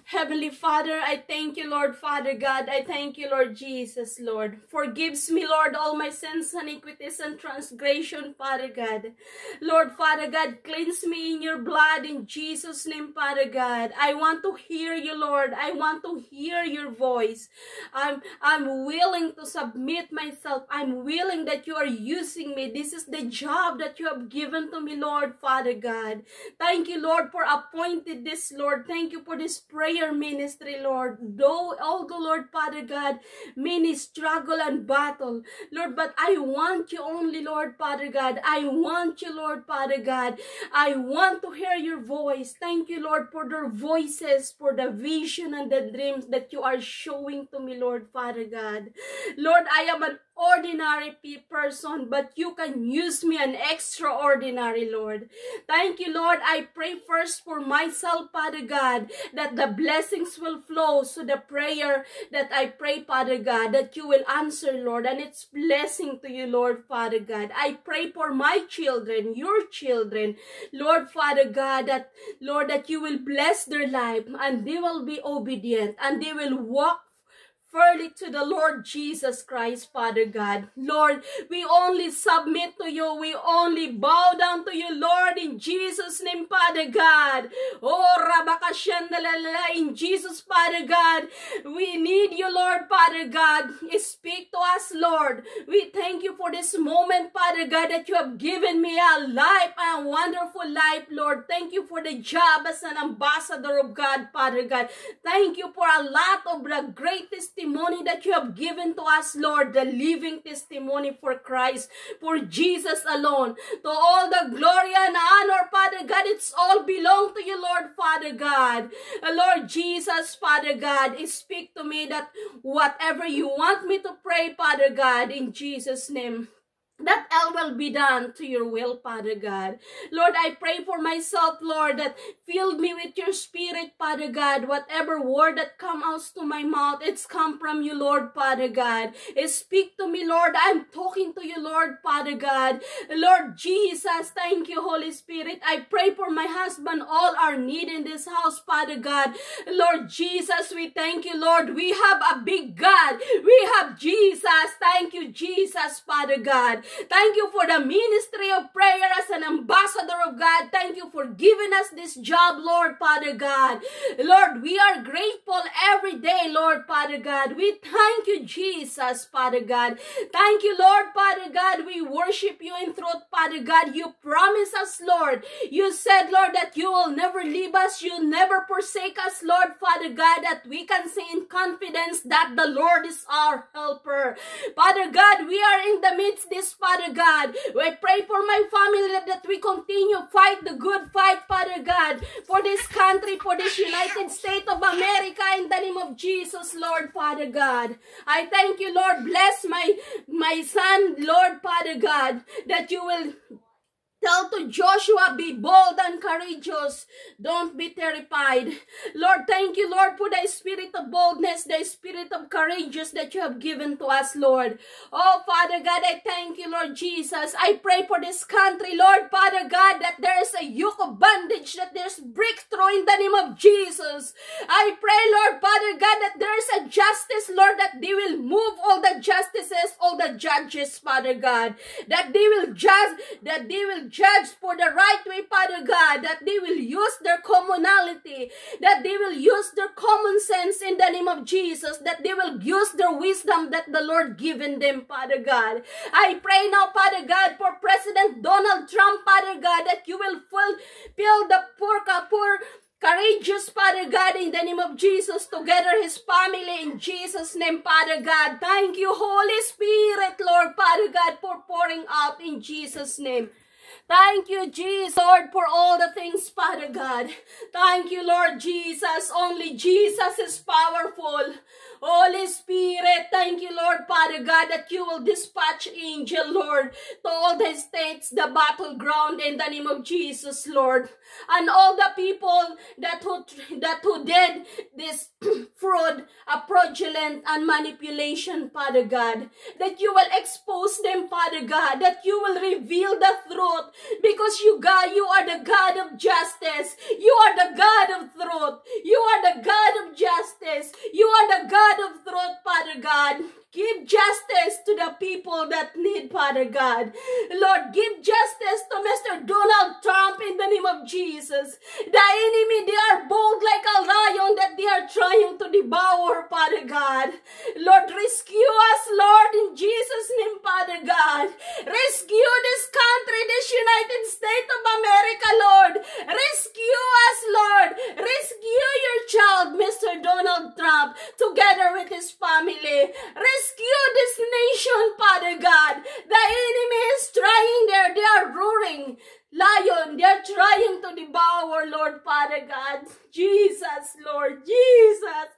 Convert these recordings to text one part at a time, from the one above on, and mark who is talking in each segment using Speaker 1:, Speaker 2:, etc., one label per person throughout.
Speaker 1: Heavenly Father, I thank you, Lord Father God. I thank you, Lord Jesus, Lord. Forgives me, Lord, all my sins, iniquities, and transgression, Father God. Lord Father God, cleanse me in your blood in Jesus' name, Father God. I want to hear you, Lord. I want to hear your voice. I'm willing to submit myself. I'm willing that you are using me. This is the job that you have given to me, Lord Father God. Thank you, Lord, for appointed this, Lord. Thank you for this prayer ministry, Lord. Although, Lord Father God, many struggle and battle, Lord, but I want you only, Lord Father God. I want you, Lord Father God. I want to hear your voice. Thank you, Lord, for their voices, for the vision and the dreams that you are showing to me, Lord Father God. Lord, I am an ordinary person, but you can use me an extraordinary, Lord. Thank you, Lord. I pray first for myself, Father God, that the blessings will flow. So the prayer that I pray, Father God, that you will answer, Lord, and it's blessing to you, Lord Father God. I pray for my children, your children, Lord Father God, that, Lord, that you will bless their life and they will be obedient and they will walk fairly to the Lord Jesus Christ, Father God. Lord, we only submit to you. We only bow down to you, Lord, in Jesus' name, Father God. Oh, Rabakashandalala, in Jesus, Father God. We need you, Lord, Father God. Speak to us, Lord. We thank you for this moment, Father God, that you have given me a life, a wonderful life, Lord. Thank you for the job as an ambassador of God, Father God. Thank you for a lot of the great testimony that you have given to us, Lord, the living testimony for Christ, for Jesus alone. To all the glory and honor, Father God, it's all belong to you, Lord, Father God. Lord Jesus, Father God, speak to me that whatever you want me to pray, Father God, in Jesus' name, that all will be done to your will, Father God. Lord, I pray for myself, Lord, that fill me with your spirit, Father God. Whatever word that comes out to my mouth, it's come from you, Lord, Father God. Speak to me, Lord. I'm talking to you, Lord, Father God. Lord Jesus, thank you, Holy Spirit. I pray for my husband, all our need in this house, Father God. Lord Jesus, we thank you, Lord. We have a big God. We have Jesus. Thank you, Jesus, Father God. Thank you for the ministry of prayer as an ambassador of God. Thank you for giving us this job, Lord, Father God. Lord, we are grateful every day, Lord, Father God. We thank you, Jesus, Father God. Thank you, Lord, Father God. We worship you in truth, Father God. You promise us, Lord. You said, Lord, that you will never leave us. You'll never forsake us, Lord, Father God, that we can say in confidence that the Lord is our helper. Father God, we are in the midst this, Father God. We pray for my family that we continue fight the good fight, Father God, for this country, for this United States of America, in the name of Jesus, Lord, Father God. I thank you, Lord. Bless my son, Lord, Father God, that you will tell to Joshua, be bold and courageous. Don't be terrified. Lord, thank you, Lord, for the spirit of boldness, the spirit of courageous that you have given to us, Lord. Oh, Father God, I thank you, Lord Jesus. I pray for this country, Lord, Father God, that there is a yoke of bondage, that there's breakthrough in the name of Jesus. I pray, Lord, Father God, that there is a justice, Lord, that they will move all the justices, all the judges, Father God, that they will judge for the right way, Father God, that they will use their commonality, that they will use their common sense in the name of Jesus, that they will use their wisdom that the Lord given them, Father God. I pray now, Father God, for President Donald Trump, Father God, that you will fulfill the poor courageous, Father God, in the name of Jesus, together his family, in Jesus' name, Father God. Thank you, Holy Spirit, Lord, Father God, for pouring out in Jesus' name. Thank you, Jesus, Lord, for all the things, Father God. Thank you, Lord Jesus. Only Jesus is powerful. Holy Spirit, thank you, Lord, Father God, that you will dispatch angel, Lord, to all the states, the battleground in the name of Jesus, Lord. And all the people that who did this fraud, fraudulent and manipulation, Father God, that you will expose them, Father God, that you will reveal the truth, because you, God, you are the God of justice. You are the God of truth. You are the God of justice. You are the God of truth, Father God. Give justice to the people that need, Father God. Lord, give justice to Mr. Donald Trump in the name of Jesus. The enemy, they are bold like a lion that they are trying to devour, Father God. Lord, rescue us, Lord, in Jesus' name, Father God. Rescue this country, this United States of America, Lord. Rescue us, Lord. Rescue your child, Mr. Donald Trump, together with his family. Rescue this nation, Father God. The enemy is trying there. They are roaring lion. They are trying to devour, Lord, Father God. Jesus, Lord, Jesus.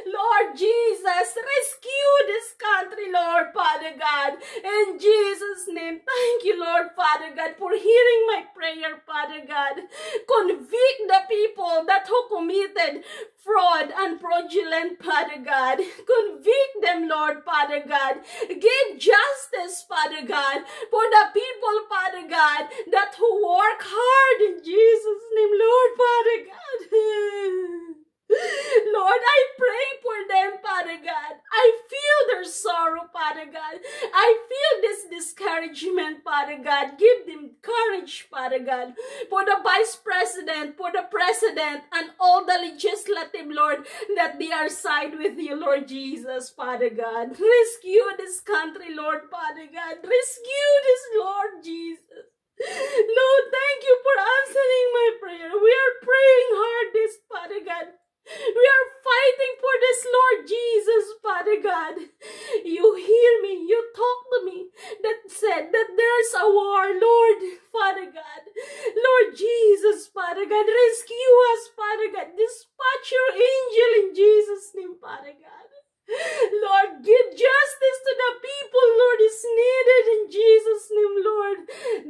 Speaker 1: Lord Jesus, rescue this country, Lord, Father God. In Jesus' name, thank you, Lord, Father God, for hearing my prayer, Father God. Convict the people that who committed fraud and fraudulent, Father God. Convict them, Lord, Father God. Give justice, Father God, for the people, Father God, that who work hard in Jesus' name, Lord, Father God. Lord, I pray for them, Father God. I feel their sorrow, Father God. I feel this discouragement, Father God. Give them courage, Father God, for the Vice President, for the President, and all the legislative, Lord, that they are side with you, Lord Jesus, Father God. Rescue this country, Lord, Father God. Rescue this, Lord Jesus. Lord, thank you for answering my prayer. We are praying hard this, Father God. We are fighting for this, Lord Jesus, Father God. You hear me. You talk to me. That said that there's a war, Lord, Father God. Lord Jesus, Father God, rescue us, Father God. Dispatch your angel in Jesus' name, Father God. Lord, give justice to the people, Lord, is needed in Jesus' name, Lord.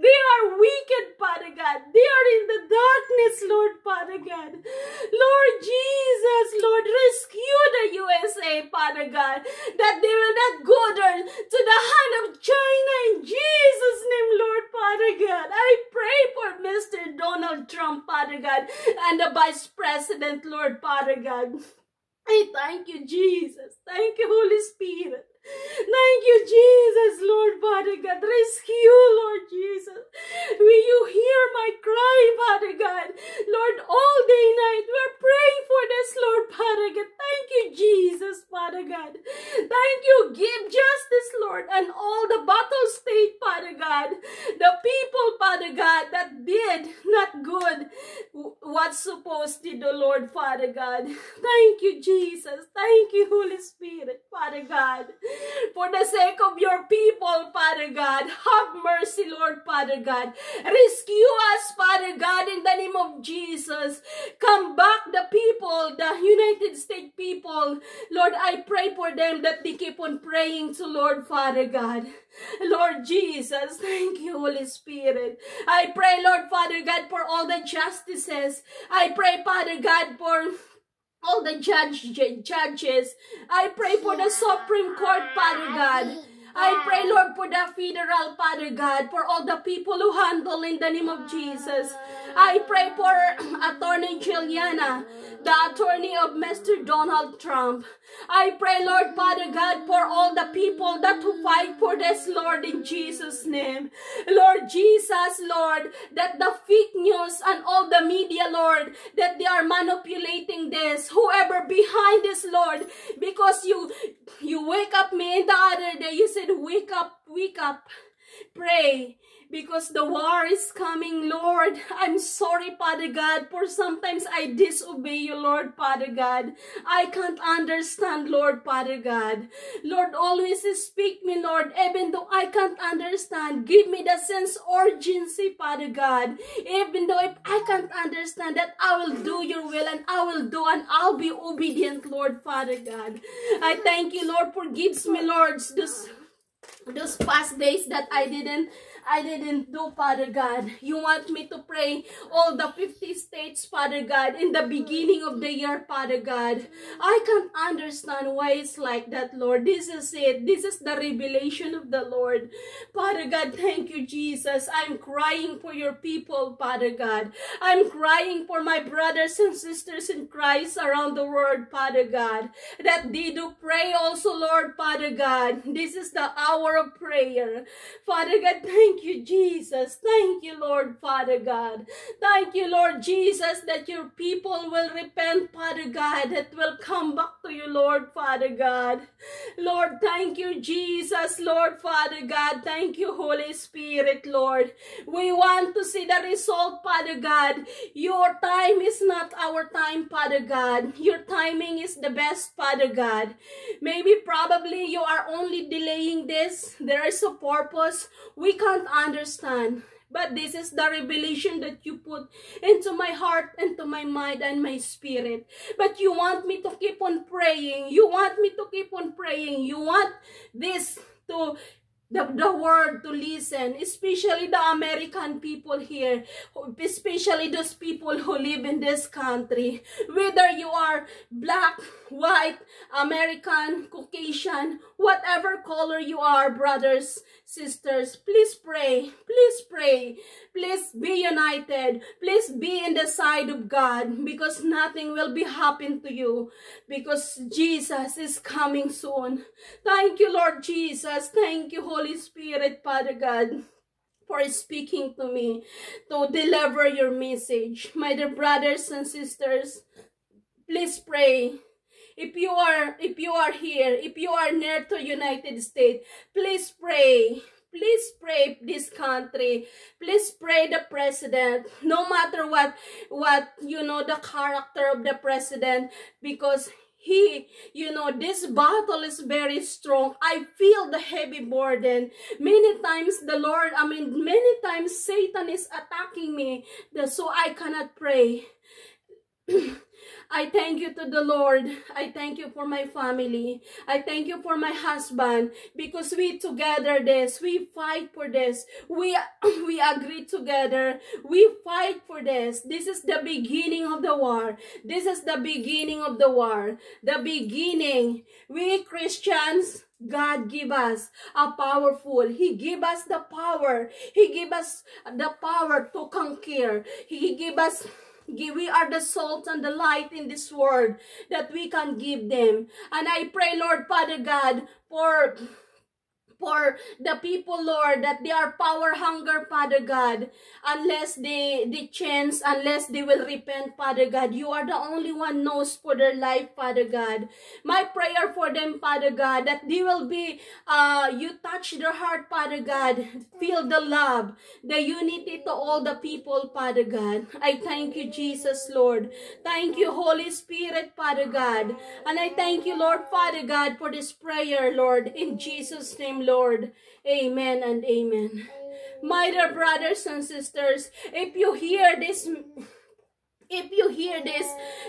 Speaker 1: They are wicked, Father God. They are in the darkness, Lord, Father God. Lord Jesus, Lord, rescue the USA, Father God, that they will not go there to the hand of China in Jesus' name, Lord, Father God. I pray for Mr. Donald Trump, Father God, and the Vice President, Lord, Father God. I thank you, Jesus. Thank you, Holy Spirit. Thank you, Jesus, Lord, Father God. Rescue, Lord Jesus. Will you hear my cry, Father God? Lord, all day night, we're praying for this, Lord, Father God. Thank you, Jesus, Father God. Thank you. Give justice, Lord, and all the battle state, Father God. The people, Father God, that did not good what's supposed to do, Lord, Father God. Thank you, Jesus. Thank you, Holy Spirit, Father God. For the sake of your people, Father God, have mercy, Lord, Father God. Rescue us, Father God, in the name of Jesus. Come back the people, the United States people. Lord, I pray for them that they keep on praying to Lord, Father God. Lord Jesus, thank you, Holy Spirit. I pray, Lord, Father God, for all the justices. I pray, Father God, for all the judges. I pray for the Supreme Court, Father God. I pray, Lord, for the federal, Father God, for all the people who handle in the name of Jesus. I pray for Attorney Juliana, the attorney of Mr. Donald Trump. I pray, Lord, Father God, for all the people that who fight for this, Lord, in Jesus' name. Lord Jesus, Lord, that the fake news and all the media, Lord, that they are manipulating this, whoever behind this, Lord, because you wake up me in the other day, you said, wake up, pray. because the war is coming, Lord. I'm sorry, Father God, for sometimes I disobey you, Lord, Father God. I can't understand, Lord, Father God. Lord, always speak me, Lord, even though I can't understand. Give me the sense urgency, Father God. Even though if I can't understand that, I will do your will and I will do and I'll be obedient, Lord, Father God. I thank you, Lord, forgives me, Lord, those past days that I didn't do, Father God. You want me to pray all the 50 states, Father God, in the beginning of the year, Father God. I can't understand why it's like that, Lord. This is it. This is the revelation of the Lord. Father God, thank you, Jesus. I'm crying for your people, Father God. I'm crying for my brothers and sisters in Christ around the world, Father God, that they do pray also, Lord, Father God. This is the hour of prayer. Father God, thank you, Jesus. Thank you, Lord, Father God. Thank you, Lord Jesus, that your people will repent, Father God, that will come back to you, Lord, Father God. Lord, thank you, Jesus, Lord, Father God. Thank you, Holy Spirit, Lord. We want to see the result, Father God. Your time is not our time, Father God. Your timing is the best, Father God. Maybe probably you are only delaying this. There is a purpose we can't understand. But this is the revelation that you put into my heart, into my mind, and my spirit. But you want me to keep on praying. You want me to keep on praying. You want this to the world to listen, especially the American people here, especially those people who live in this country. Whether you are black, white, American, Caucasian, whatever color you are, brothers, sisters, please pray. Please pray. Please be united. Please be in the side of God, because nothing will be happen to you, because Jesus is coming soon. Thank you, Lord Jesus. Thank you, Holy Spirit, Father God, for speaking to me to deliver your message. My dear brothers and sisters, please pray. If you are here, if you are near to United States, please pray. Please pray this country. Please pray the president. No matter what you know, the character of the president, because he, this battle is very strong. I feel the heavy burden. Many times many times Satan is attacking me, so I cannot pray. I thank you to the Lord. I thank you for my family. I thank you for my husband, because we together this. We fight for this. We agree together. We fight for this. This is the beginning of the war. This is the beginning of the war. The beginning. We Christians, God give us a powerful. He give us the power. He give us the power to conquer. He give us. We are the salt and the light in this world that we can give them. And I pray, Lord, Father God, for the people, Lord, that they are power hunger, Father God, unless they change, unless they will repent, Father God. You are the only one knows for their life, Father God. My prayer for them, Father God, that they will be, you touch their heart, Father God. Feel the love, the unity to all the people, Father God. I thank you, Jesus, Lord. Thank you, Holy Spirit, Father God. And I thank you, Lord, Father God, for this prayer, Lord, in Jesus' name, Lord. Amen and amen. My dear brothers and sisters, if you hear this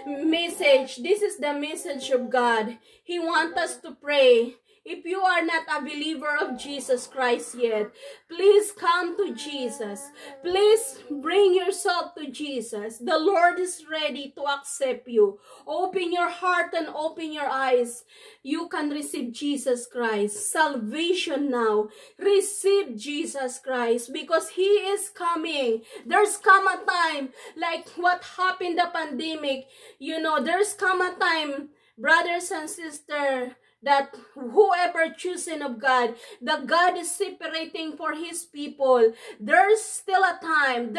Speaker 1: message, this is the message of God. He wants us to pray. If you are not a believer of Jesus Christ yet, please come to Jesus. Please bring yourself to Jesus. The Lord is ready to accept you. Open your heart and open your eyes. You can receive Jesus Christ. Salvation now. Receive Jesus Christ, because He is coming. There's come a time, like what happened the pandemic. There's come a time, brothers and sisters, that whoever chosen of God, that God is separating for His people. There's still a time,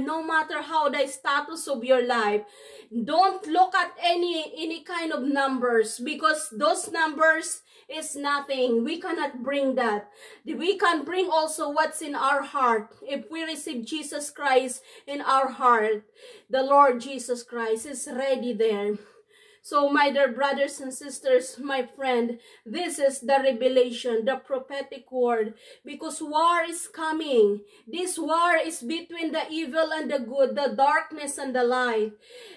Speaker 1: no matter how the status of your life. Don't look at any kind of numbers, because those numbers is nothing. We cannot bring that. We can bring also what's in our heart. If we receive Jesus Christ in our heart, the Lord Jesus Christ is ready there. So, my dear brothers and sisters, my friend, this is the revelation, the prophetic word, because war is coming. This war is between the evil and the good, the darkness and the light.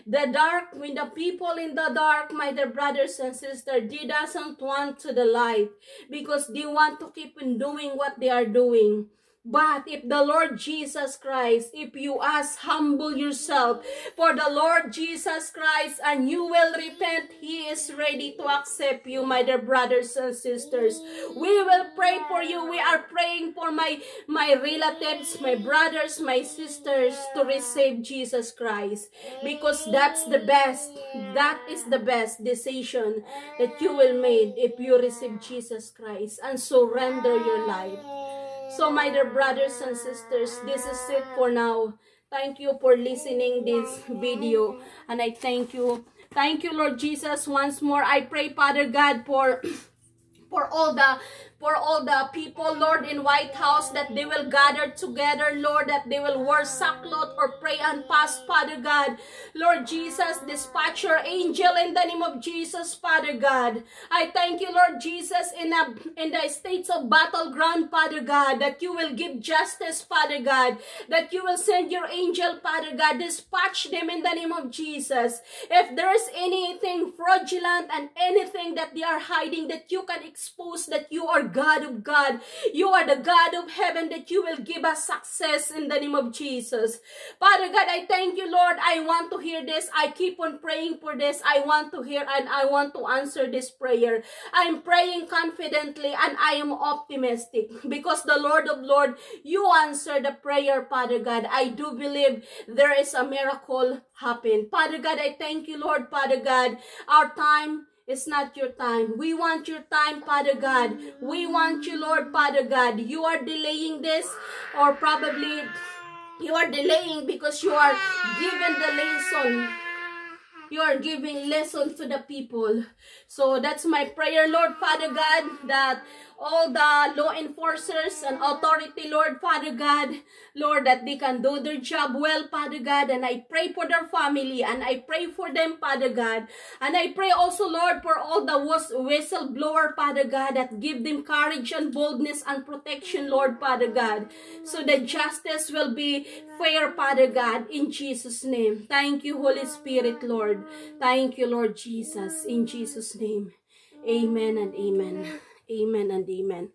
Speaker 1: The dark, when the people in the dark, my dear brothers and sisters, they doesn't want to the light, because they want to keep on doing what they are doing. But if the Lord Jesus Christ, if you humble yourself for the Lord Jesus Christ and you will repent, He is ready to accept you, my dear brothers and sisters. We will pray for you. We are praying for my relatives, my brothers, my sisters to receive Jesus Christ, because that's the best. That is the best decision that you will make if you receive Jesus Christ and surrender your life. So, my dear brothers and sisters, this is it for now. Thank you for listening this video. And I thank you. Thank you, Lord Jesus. Once more, I pray, Father God, for all the people, Lord, in White House, that they will gather together, Lord, that they will wear sackcloth or pray and fast, Father God. Lord Jesus, dispatch your angel in the name of Jesus, Father God. I thank you, Lord Jesus, in the states of battleground, Father God, that you will give justice, Father God, that you will send your angel, Father God, dispatch them in the name of Jesus. If there is anything fraudulent and anything that they are hiding, that you can expose, that you are God of God, you are the God of heaven, that you will give us success in the name of Jesus. Father God, I thank you, Lord. I want to hear this. I keep on praying for this. I want to hear and I want to answer this prayer. I'm praying confidently and I am optimistic, because the Lord of Lords, you answer the prayer, Father God. I do believe there is a miracle happen. Father God, I thank you, Lord, Father God. Our time, it's not your time. We want your time, Father God. We want you, Lord, Father God. You are delaying this, or probably you are delaying because you are giving the lesson. You are giving lessons to the people. So that's my prayer, Lord, Father God, that all the law enforcers and authority, Lord, Father God, Lord, that they can do their job well, Father God. And I pray for their family, and I pray for them, Father God. And I pray also, Lord, for all the whistleblower, Father God, that give them courage and boldness and protection, Lord, Father God, so that justice will be fair, Father God, in Jesus' name. Thank you, Holy Spirit, Lord. Thank you, Lord Jesus, in Jesus' name. Amen and amen. Amen and amen.